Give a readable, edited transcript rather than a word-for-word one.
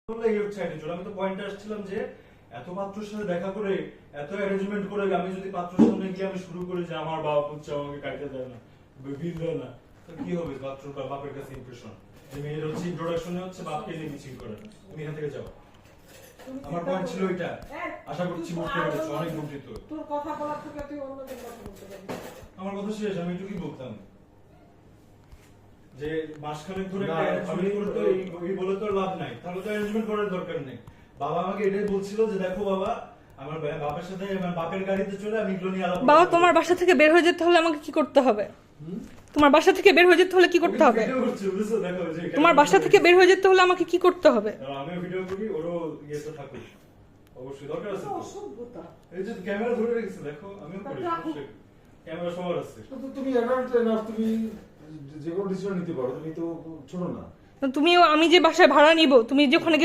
আমি তো পয়েন্টে আসছিলাম যে এত পাত্রের সাথে দেখা করে এত অ্যারেঞ্জমেন্ট করে আমি যদি পাত্রের সামনে গিয়ে আমি শুরু করি যে আমার বাবা হচ্ছে আমাকে কাটতে দেয় না বিল দেয় না, তো কি হবে পাত্র বা বাপের কাছে ইমপ্রেশন যে মেয়ের হচ্ছে ইন্ট্রোডাকশনে হচ্ছে বাপকে নিয়ে মিছিল করে। তুমি এখান থেকে যাও। আমার পয়েন্ট ছিল এটা, আশা করছি বুঝতে পেরেছো। অনেক বঞ্চিত তোর কথা বলার থেকে তুই অন্যদের কথা বলতে পারবি। আমার কথা শেষ। আমি একটু কি বলতাম যে মাসখানেক ধরে না, আমি করে তো এই বলে তো লাভ নাই, তাহলে তো অ্যারেঞ্জমেন্ট করার দরকার নেই। বাবা আমাকে এটাই বলছিল যে দেখো বাবা, আমার বাবার সাথে আমার বাপের গাড়িতে চলে আমি এগুলো নিয়ে আলাপ বাবা, তোমার বাসা থেকে বের হয়ে যেতে হলে আমাকে কি করতে হবে? তোমার বাসা থেকে বের হয়ে যেতে হলে কি করতে হবে? ভিডিও করছি, বুঝছো? দেখো যে তোমার বাসা থেকে বের হয়ে যেতে হলে আমাকে কি করতে হবে? আমিও ভিডিও করি, ওরও ইয়ে তো থাকুক, অবশ্যই দরকার আছে তো। অসভ্যতা। এই যে ক্যামেরা ধরে রেখেছে দেখো, আমিও করি, ক্যামেরা সবার আছে। তো তুমি অ্যাডাল্ট এনাফ, তুমি যে কোনো ডিসিশন নিতে পারো, তুমি তো ছোট না। তুমিও আমি যে বাসায় ভাড়া নিব, তুমি যে ওখানে গিয়ে